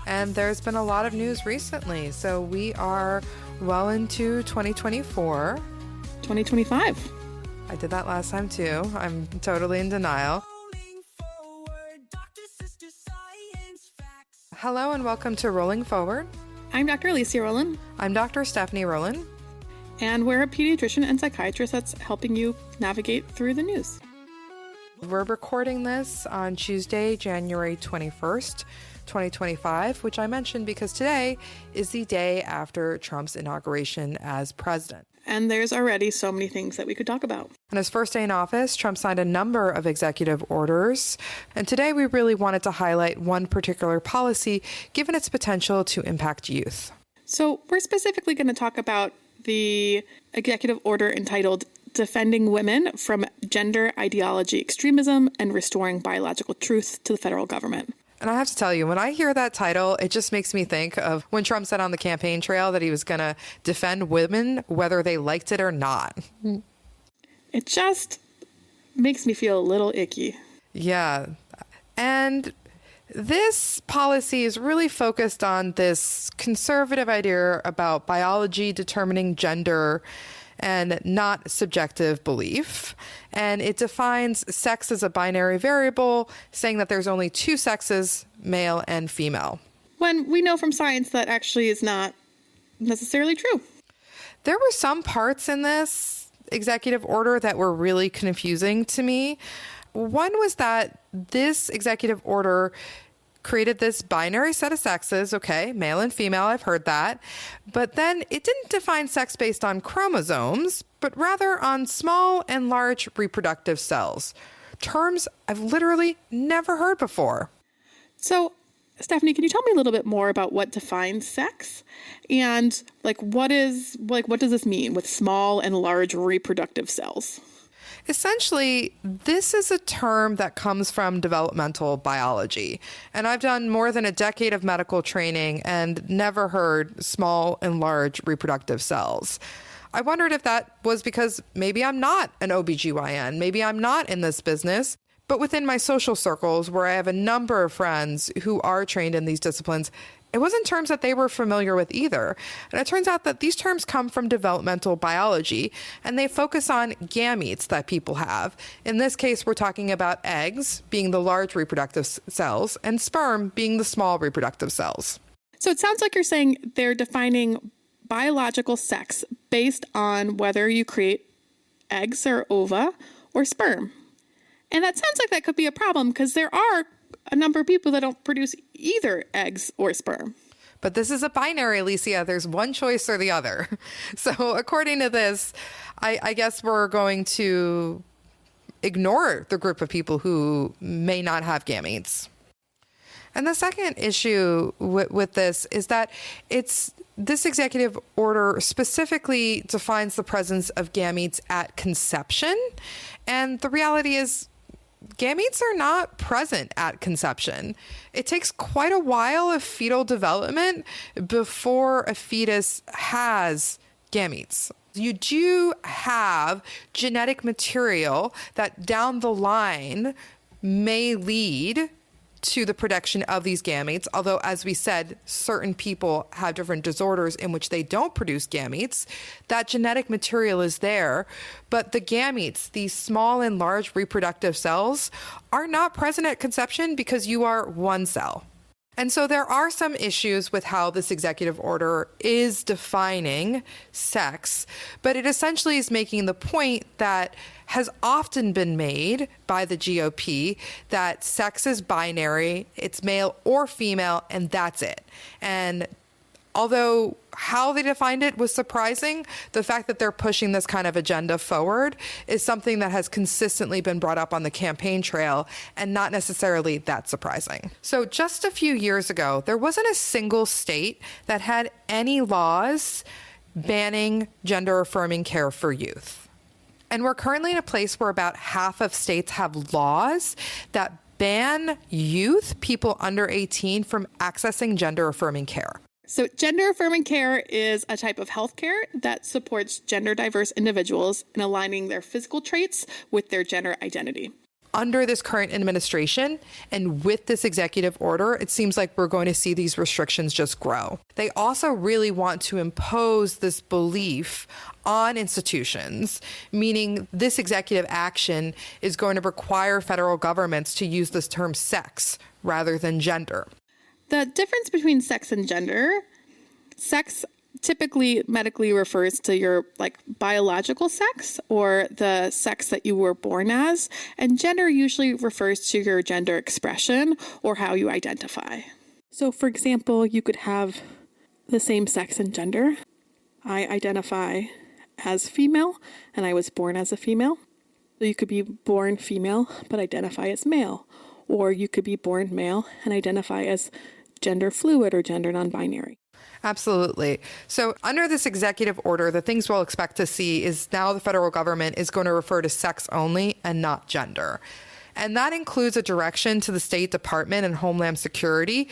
And there's been a lot of news recently. So we are well into 2024. 2025. I did that last time too. I'm totally in denial. Hello and welcome to Rolling Forward. I'm Dr. Alicia Rolin. I'm Dr. Stephanie Rolin. And we're a pediatrician and psychiatrist that's helping you navigate through the news. We're recording this on Tuesday, January 21st, 2025, which I mentioned because today is the day after Trump's inauguration as president. And there's already so many things that we could talk about. On his first day in office, Trump signed a number of executive orders. And today we really wanted to highlight one particular policy, given its potential to impact youth. So we're specifically going to talk about the executive order entitled Defending Women from Gender Ideology Extremism and Restoring Biological Truth to the Federal Government. And I have to tell you, when I hear that title, it just makes me think of when Trump said on the campaign trail that he was going to defend women, whether they liked it or not. It just makes me feel a little icky. Yeah. And this policy is really focused on this conservative idea about biology determining gender and not subjective belief. And it defines sex as a binary variable, saying that there's only two sexes, male and female. When we know from science that actually is not necessarily true. There were some parts in this executive order that were really confusing to me. One was that this executive order created this binary set of sexes, okay, male and female, I've heard that. But then it didn't define sex based on chromosomes, but rather on small and large reproductive cells. Terms I've literally never heard before. So, Stephanie, can you tell me a little bit more about what defines sex? And what does this mean with small and large reproductive cells? Essentially, this is a term that comes from developmental biology. And I've done more than a decade of medical training and never heard small and large reproductive cells. I wondered if that was because maybe I'm not an OBGYN, maybe I'm not in this business. But within my social circles, where I have a number of friends who are trained in these disciplines, it wasn't terms that they were familiar with either. And it turns out that these terms come from developmental biology, and they focus on gametes that people have. In this case, we're talking about eggs being the large reproductive cells and sperm being the small reproductive cells. So it sounds like you're saying they're defining biological sex based on whether you create eggs or ova or sperm. And that sounds like that could be a problem because there are a number of people that don't produce either eggs or sperm. But this is a binary, Alicia. There's one choice or the other. So according to this, I guess we're going to ignore the group of people who may not have gametes. And the second issue with this is that this executive order specifically defines the presence of gametes at conception. And the reality is, gametes are not present at conception. It takes quite a while of fetal development before a fetus has gametes. You do have genetic material that down the line may lead to the production of these gametes, although, as we said, certain people have different disorders in which they don't produce gametes. That genetic material is there, but the gametes, these small and large reproductive cells, are not present at conception because you are one cell. And so there are some issues with how this executive order is defining sex, but it essentially is making the point that has often been made by the GOP that sex is binary, it's male or female, and that's it. And although how they defined it was surprising, the fact that they're pushing this kind of agenda forward is something that has consistently been brought up on the campaign trail and not necessarily that surprising. So just a few years ago, there wasn't a single state that had any laws banning gender-affirming care for youth. And we're currently in a place where about half of states have laws that ban youth, people under 18, from accessing gender-affirming care. So gender-affirming care is a type of healthcare that supports gender-diverse individuals in aligning their physical traits with their gender identity. under this current administration and with this executive order, it seems like we're going to see these restrictions just grow. They also really want to impose this belief on institutions, meaning this executive action is going to require federal governments to use this term sex rather than gender. The difference between sex and gender, sex typically medically refers to your biological sex or the sex that you were born as, and gender usually refers to your gender expression or how you identify. So for example, you could have the same sex and gender. I identify as female and I was born as a female. So you could be born female but identify as male, or you could be born male and identify as gender fluid or gender non-binary. Absolutely. So under this executive order, the things we'll expect to see is now the federal government is going to refer to sex only and not gender. And that includes a direction to the State Department and Homeland Security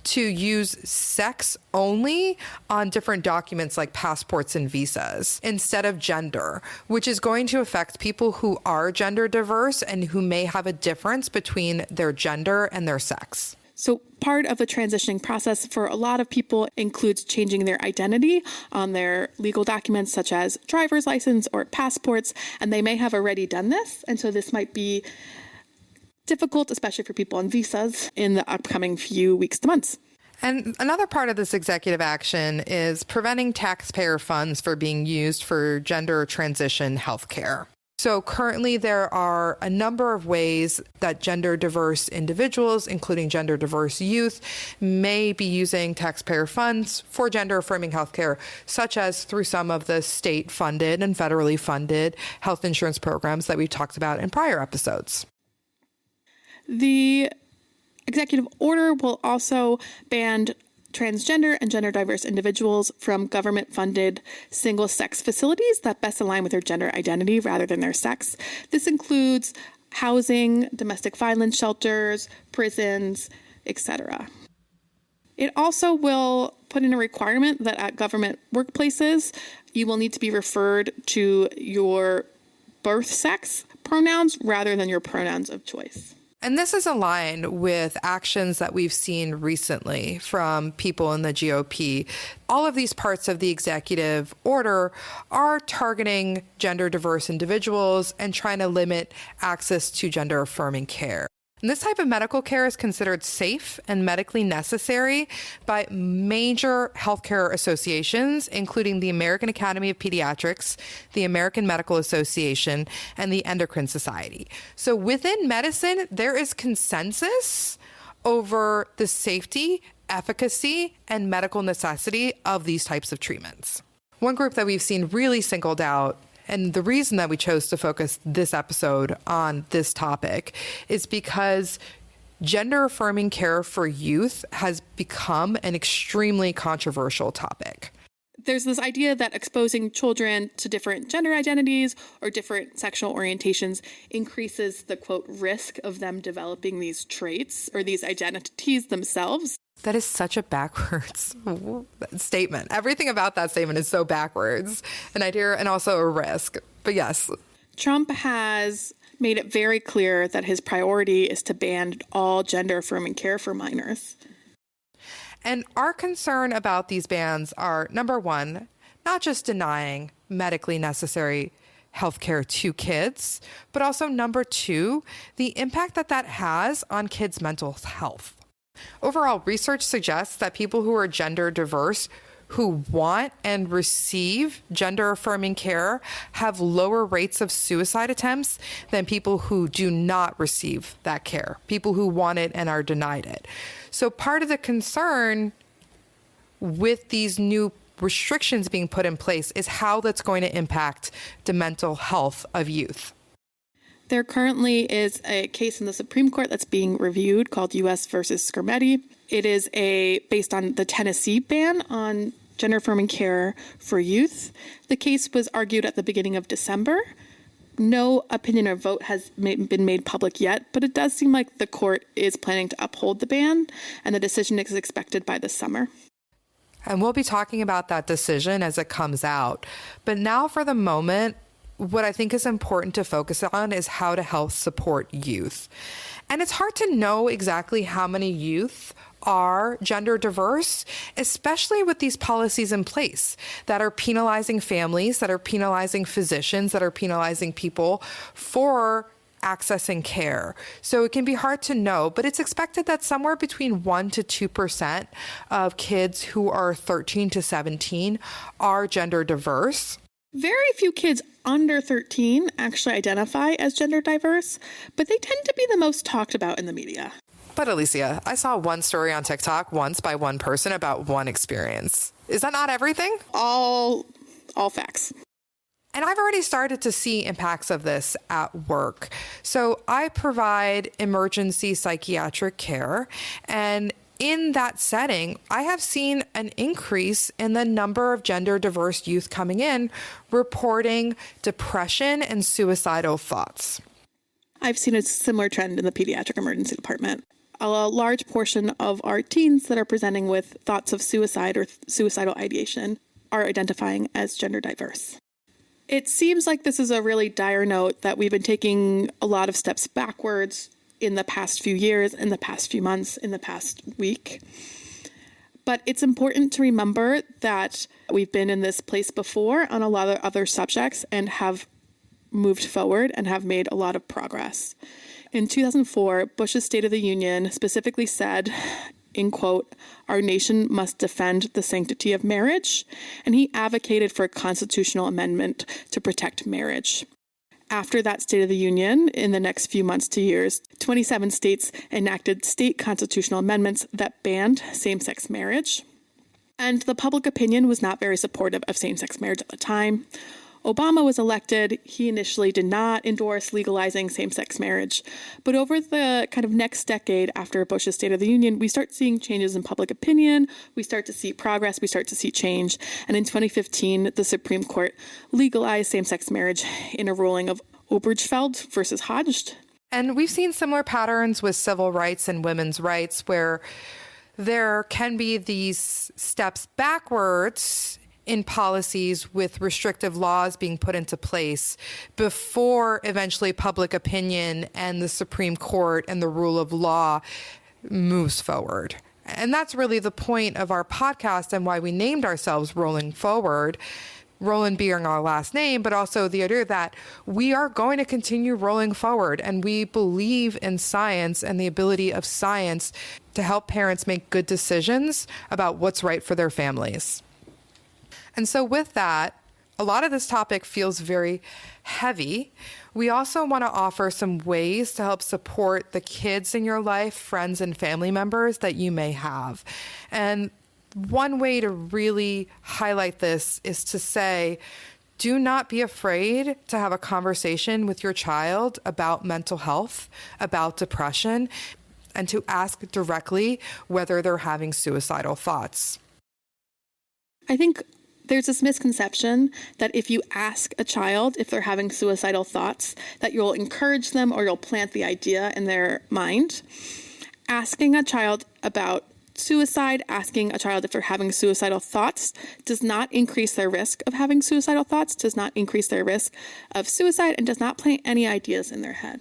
to use sex only on different documents like passports and visas instead of gender, which is going to affect people who are gender diverse and who may have a difference between their gender and their sex. So part of the transitioning process for a lot of people includes changing their identity on their legal documents, such as driver's license or passports, and they may have already done this. And so this might be difficult, especially for people on visas in the upcoming few weeks to months. And another part of this executive action is preventing taxpayer funds from being used for gender transition healthcare. So currently there are a number of ways that gender diverse individuals, including gender diverse youth, may be using taxpayer funds for gender affirming healthcare, such as through some of the state funded and federally funded health insurance programs that we talked about in prior episodes. The executive order will also ban transgender and gender diverse individuals from government-funded single-sex facilities that best align with their gender identity rather than their sex. This includes housing, domestic violence shelters, prisons, etc. It also will put in a requirement that at government workplaces, you will need to be referred to your birth sex pronouns rather than your pronouns of choice. And this is aligned with actions that we've seen recently from people in the GOP. All of these parts of the executive order are targeting gender diverse individuals and trying to limit access to gender affirming care. And this type of medical care is considered safe and medically necessary by major healthcare associations, including the American Academy of Pediatrics, the American Medical Association, and the Endocrine Society. So within medicine, there is consensus over the safety, efficacy, and medical necessity of these types of treatments. One group that we've seen really singled out, and the reason that we chose to focus this episode on this topic, is because gender affirming care for youth has become an extremely controversial topic. There's this idea that exposing children to different gender identities or different sexual orientations increases the, quote, risk of them developing these traits or these identities themselves. That is such a backwards statement. Everything about that statement is so backwards. An idea and also a risk. But yes. Trump has made it very clear that his priority is to ban all gender affirming care for minors. And our concern about these bans are, number one, not just denying medically necessary healthcare to kids, but also number two, the impact that that has on kids' mental health. Overall, research suggests that people who are gender diverse, who want and receive gender affirming care, have lower rates of suicide attempts than people who do not receive that care, people who want it and are denied it. So part of the concern with these new restrictions being put in place is how that's going to impact the mental health of youth. There currently is a case in the Supreme Court that's being reviewed called U.S. versus Skermeti. It is based on the Tennessee ban on gender affirming care for youth. The case was argued at the beginning of December. No opinion or vote has been made public yet, but it does seem like the court is planning to uphold the ban, and the decision is expected by the summer. And we'll be talking about that decision as it comes out. But now for the moment, what I think is important to focus on is how to help support youth. And it's hard to know exactly how many youth are gender diverse, especially with these policies in place that are penalizing families, that are penalizing physicians, that are penalizing people for accessing care. So it can be hard to know, but it's expected that somewhere between 1% to 2% of kids who are 13 to 17 are gender diverse. Very few kids under 13 actually identify as gender diverse, but they tend to be the most talked about in the media. But Alicia, I saw one story on TikTok once by one person about one experience. Is that not everything? All facts. And I've already started to see impacts of this at work. So I provide emergency psychiatric care, and in that setting, I have seen an increase in the number of gender diverse youth coming in reporting depression and suicidal thoughts. I've seen a similar trend in the pediatric emergency department. A large portion of our teens that are presenting with thoughts of suicide or suicidal ideation are identifying as gender diverse. It seems like this is a really dire note that we've been taking a lot of steps backwards in the past few years, in the past few months, in the past week. But it's important to remember that we've been in this place before on a lot of other subjects and have moved forward and have made a lot of progress. In 2004, Bush's State of the Union specifically said, in quote, "Our nation must defend the sanctity of marriage," and he advocated for a constitutional amendment to protect marriage. After that State of the Union, in the next few months to years, 27 states enacted state constitutional amendments that banned same-sex marriage. And the public opinion was not very supportive of same-sex marriage at the time. Obama was elected. He initially did not endorse legalizing same-sex marriage. But over the kind of next decade after Bush's State of the Union, we start seeing changes in public opinion. We start to see progress. We start to see change. And in 2015, the Supreme Court legalized same-sex marriage in a ruling of Obergefell versus Hodge. And we've seen similar patterns with civil rights and women's rights where there can be these steps backwards in policies with restrictive laws being put into place before eventually public opinion and the Supreme Court and the rule of law moves forward. And that's really the point of our podcast and why we named ourselves Rolling Forward. Rolin being our last name, but also the idea that we are going to continue rolling forward, and we believe in science and the ability of science to help parents make good decisions about what's right for their families. And so with that, a lot of this topic feels very heavy. We also want to offer some ways to help support the kids in your life, friends and family members that you may have. And one way to really highlight this is to say, do not be afraid to have a conversation with your child about mental health, about depression, and to ask directly whether they're having suicidal thoughts. I think there's this misconception that if you ask a child if they're having suicidal thoughts, that you'll encourage them or you'll plant the idea in their mind. Asking a child about suicide, asking a child if they're having suicidal thoughts does not increase their risk of having suicidal thoughts, does not increase their risk of suicide, and does not plant any ideas in their head.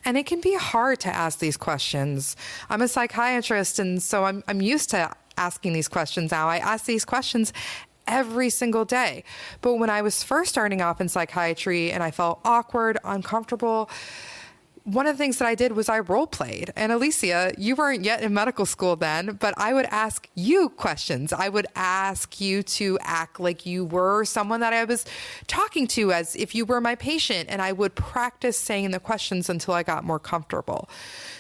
And it can be hard to ask these questions. I'm a psychiatrist, and so I'm used to asking these questions now. I ask these questions every single day. But when I was first starting off in psychiatry and I felt awkward, uncomfortable, one of the things that I did was I role played. And Alicia, you weren't yet in medical school then, but I would ask you questions. I would ask you to act like you were someone that I was talking to as if you were my patient. And I would practice saying the questions until I got more comfortable.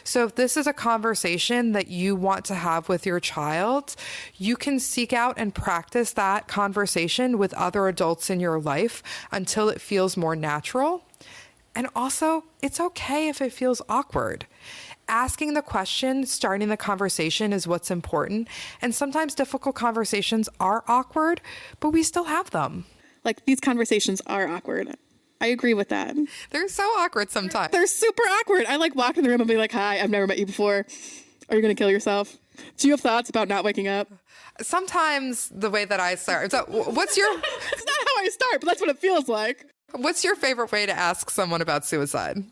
So if this is a conversation that you want to have with your child, you can seek out and practice that conversation with other adults in your life until it feels more natural. And also, it's okay if it feels awkward. Asking the question, starting the conversation is what's important. And sometimes difficult conversations are awkward, but we still have them. Like, these conversations are awkward. I agree with that. They're so awkward sometimes. They're super awkward. I like walk in the room and be like, "Hi, I've never met you before. Are you going to kill yourself? Do you have thoughts about not waking up?" Sometimes the way that I start, so what's your... It's not how I start, but that's what it feels like. What's your favorite way to ask someone about suicide?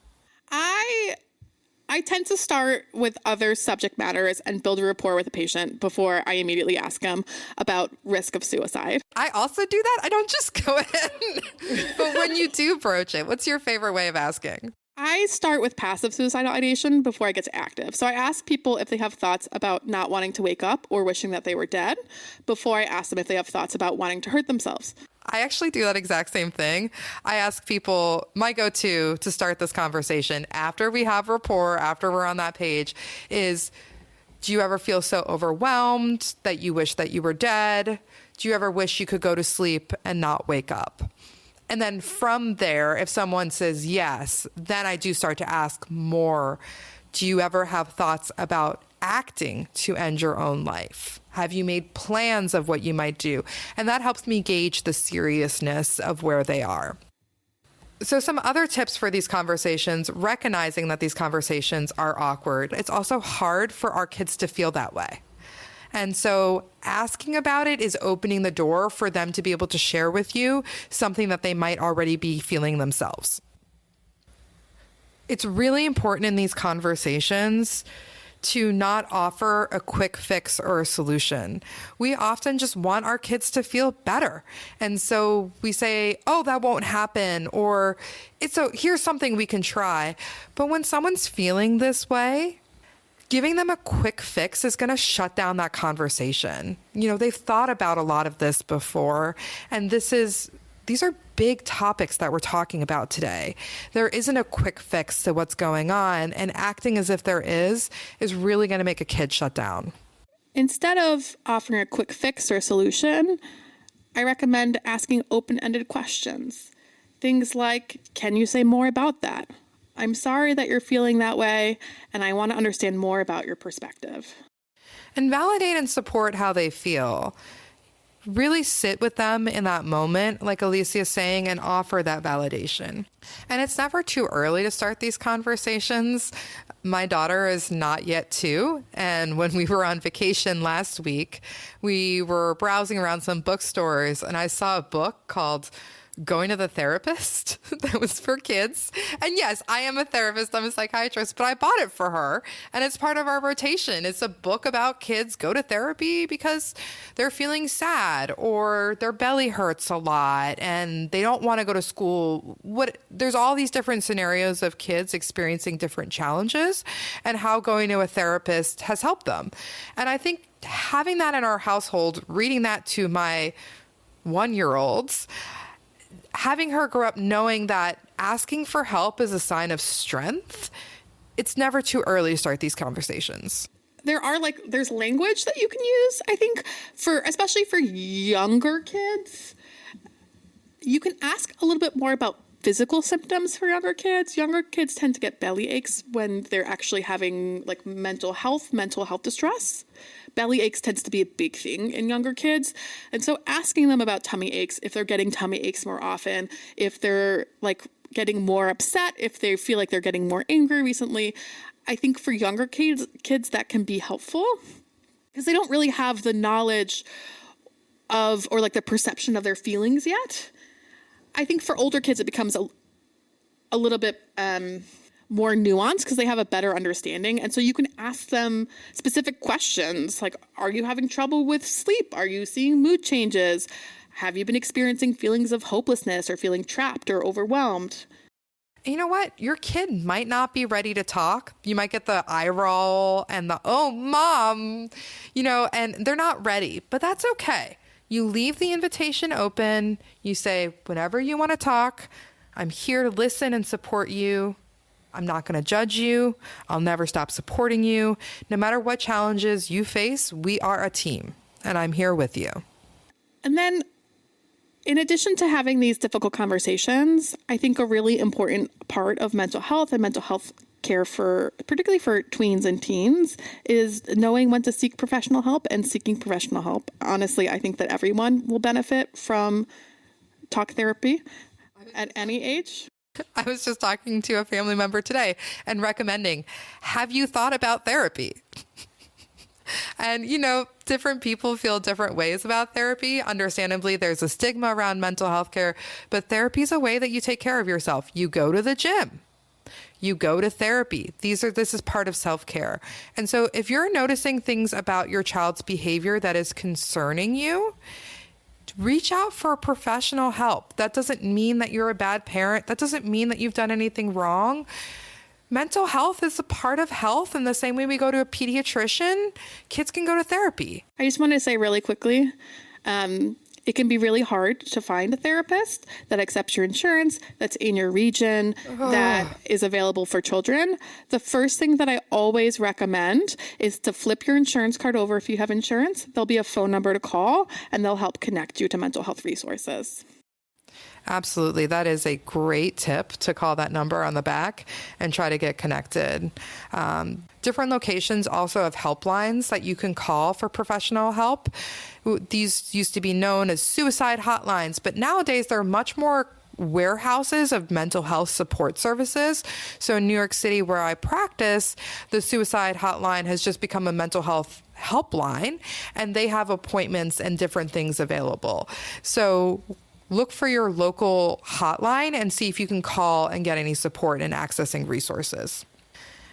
I tend to start with other subject matters and build a rapport with the patient before I immediately ask them about risk of suicide. I also do that. I don't just go ahead. But when you do broach it, what's your favorite way of asking? I start with passive suicidal ideation before I get to active. So I ask people if they have thoughts about not wanting to wake up or wishing that they were dead before I ask them if they have thoughts about wanting to hurt themselves. I actually do that exact same thing. I ask people, my go-to to start this conversation after we have rapport, after we're on that page, is, do you ever feel so overwhelmed that you wish that you were dead? Do you ever wish you could go to sleep and not wake up? And then from there, if someone says yes, then I do start to ask more. Do you ever have thoughts about acting to end your own life? Have you made plans of what you might do? And that helps me gauge the seriousness of where they are. So some other tips for these conversations, recognizing that these conversations are awkward. It's also hard for our kids to feel that way. And so asking about it is opening the door for them to be able to share with you something that they might already be feeling themselves. It's really important in these conversations to not offer a quick fix or a solution. We often just want our kids to feel better. And so we say, oh, that won't happen, or here's something we can try. But when someone's feeling this way, giving them a quick fix is going to shut down that conversation. You know, they've thought about a lot of this before, and these are big topics that we're talking about today. There isn't a quick fix to what's going on, and acting as if there is really going to make a kid shut down. Instead of offering a quick fix or solution, I recommend asking open-ended questions. Things like, can you say more about that? I'm sorry that you're feeling that way, and I want to understand more about your perspective. And validate and support how they feel. Really sit with them in that moment, like Alicia is saying, and offer that validation. And it's never too early to start these conversations. My daughter is not yet 2, and when we were on vacation last week, we were browsing around some bookstores, and I saw a book called Going to the Therapist that was for kids. And yes, I am a therapist, I'm a psychiatrist, but I bought it for her, and it's part of our rotation. It's a book about kids go to therapy because they're feeling sad or their belly hurts a lot and they don't want to go to school. There's all these different scenarios of kids experiencing different challenges and how going to a therapist has helped them. And I think having that in our household, reading that to my 1-year-olds, having her grow up knowing that asking for help is a sign of strength, it's never too early to start these conversations. There's language that you can use, I think, especially for younger kids. You can ask a little bit more about physical symptoms for younger kids. Younger kids tend to get belly aches when they're actually having mental health distress. Belly aches tends to be a big thing in younger kids. And so asking them about tummy aches, if they're getting tummy aches more often, if they're getting more upset, if they feel like they're getting more angry recently, I think for younger kids that can be helpful because they don't really have the knowledge of or the perception of their feelings yet. I think for older kids, it becomes a little bit more nuanced because they have a better understanding. And so you can ask them specific questions like, are you having trouble with sleep? Are you seeing mood changes? Have you been experiencing feelings of hopelessness or feeling trapped or overwhelmed? You know what? Your kid might not be ready to talk. You might get the eye roll and the, oh, mom, and they're not ready, but that's okay. You leave the invitation open. You say, whenever you want to talk, I'm here to listen and support you. I'm not going to judge you. I'll never stop supporting you. No matter what challenges you face, we are a team, and I'm here with you. And then, in addition to having these difficult conversations, I think a really important part of mental health and mental health care particularly for tweens and teens, is knowing when to seek professional help and seeking professional help. Honestly, I think that everyone will benefit from talk therapy at any age. I was just talking to a family member today and recommending, have you thought about therapy? And, different people feel different ways about therapy. Understandably, there's a stigma around mental health care, but therapy is a way that you take care of yourself. You go to the gym. You go to therapy. This is part of self-care. And so if you're noticing things about your child's behavior that is concerning you, reach out for professional help. That doesn't mean that you're a bad parent. That doesn't mean that you've done anything wrong. Mental health is a part of health. In the same way we go to a pediatrician, kids can go to therapy. I just want to say really quickly, it can be really hard to find a therapist that accepts your insurance, that's in your region, that is available for children. The first thing that I always recommend is to flip your insurance card over if you have insurance. There'll be a phone number to call, and they'll help connect you to mental health resources. Absolutely. That is a great tip, to call that number on the back and try to get connected. Different locations also have helplines that you can call for professional help. These used to be known as suicide hotlines, but nowadays there are much more warehouses of mental health support services. So in New York City, where I practice, the suicide hotline has just become a mental health helpline, and they have appointments and different things available. So look for your local hotline and see if you can call and get any support in accessing resources.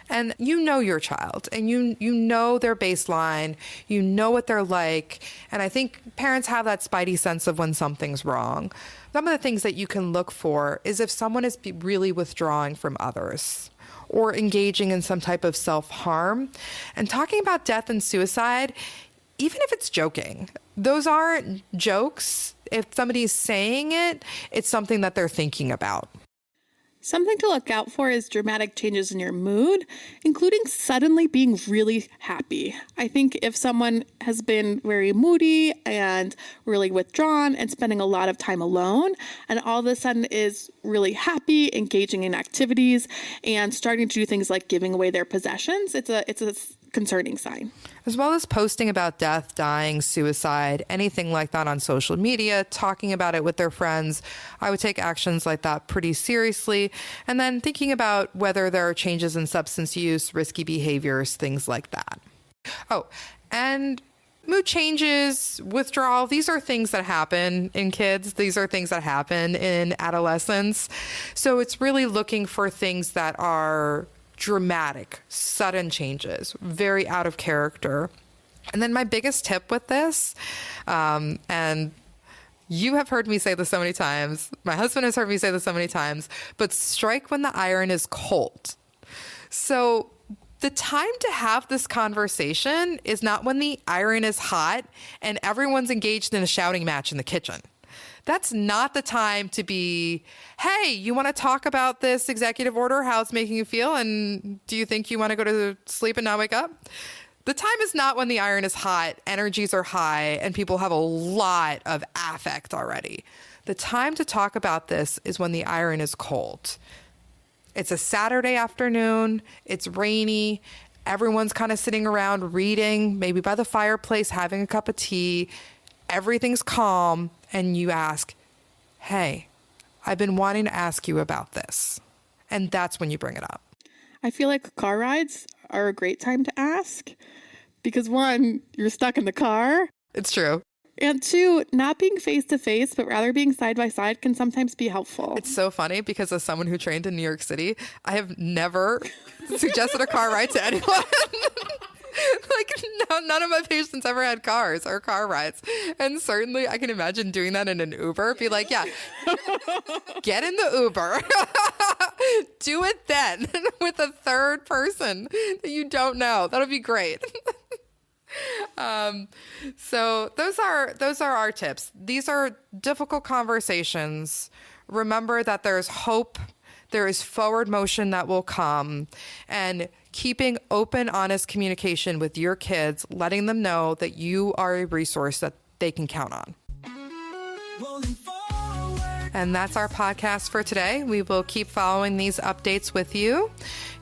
And you know your child, and you know their baseline, you know what they're like. And I think parents have that spidey sense of when something's wrong. Some of the things that you can look for is if someone is really withdrawing from others or engaging in some type of self-harm. And talking about death and suicide, even if it's joking, those aren't jokes. If somebody's saying it, it's something that they're thinking about. Something to look out for is dramatic changes in your mood, including suddenly being really happy. I think if someone has been very moody and really withdrawn and spending a lot of time alone, and all of a sudden is really happy, engaging in activities, and starting to do things like giving away their possessions, it's a concerning sign. As well as posting about death, dying, suicide, anything like that on social media, talking about it with their friends, I would take actions like that pretty seriously. And then thinking about whether there are changes in substance use, risky behaviors, things like that. Oh, and mood changes, withdrawal, these are things that happen in kids. These are things that happen in adolescence. So it's really looking for things that are dramatic, sudden changes, very out of character. And then my biggest tip with this, and you have heard me say this so many times, my husband has heard me say this so many times, but strike when the iron is cold. So the time to have this conversation is not when the iron is hot and everyone's engaged in a shouting match in the kitchen. That's not the time to be, hey, you want to talk about this executive order, how it's making you feel, and do you think you want to go to sleep and not wake up? The time is not when the iron is hot, energies are high, and people have a lot of affect already. The time to talk about this is when the iron is cold. It's a Saturday afternoon, it's rainy, everyone's kind of sitting around reading, maybe by the fireplace, having a cup of tea, everything's calm, and you ask, hey, I've been wanting to ask you about this. And that's when you bring it up. I feel like car rides are a great time to ask because, one, you're stuck in the car. It's true. And two, not being face to face, but rather being side by side can sometimes be helpful. It's so funny because as someone who trained in New York City, I have never suggested a car ride to anyone. No, none of my patients ever had cars or car rides. And certainly I can imagine doing that in an Uber. Be like, yeah, get in the Uber. Do it then with a third person that you don't know. That'll be great. So those are our tips. These are difficult conversations. Remember that there's hope. There is forward motion that will come, and keeping open, honest communication with your kids, letting them know that you are a resource that they can count on. And that's our podcast for today. We will keep following these updates with you.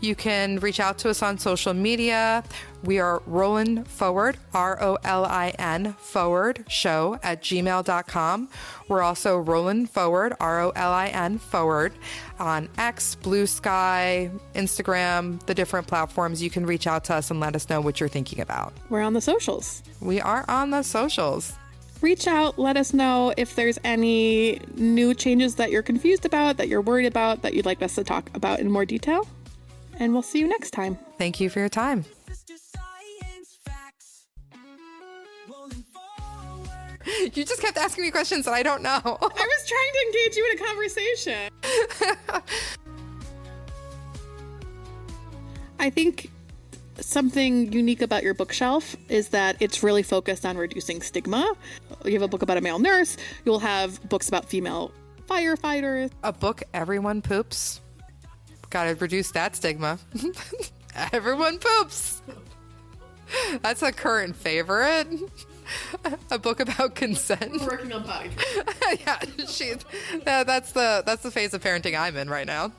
You can reach out to us on social media. We are Rolin Forward, ROLIN Forward Show at gmail.com. We're also Rolin Forward, ROLIN Forward on X, Blue Sky, Instagram, the different platforms. You can reach out to us and let us know what you're thinking about. We're on the socials. We are on the socials. Reach out, let us know if there's any new changes that you're confused about, that you're worried about, that you'd like us to talk about in more detail. And we'll see you next time. Thank you for your time. You just kept asking me questions that I don't know. I was trying to engage you in a conversation. I think something unique about your bookshelf is that it's really focused on reducing stigma. You have a book about a male nurse. You'll have books about female firefighters. A book everyone poops. Gotta reduce that stigma. Everyone poops. That's a current favorite. A book about consent. We're working on potty. Yeah, that's the phase of parenting I'm in right now.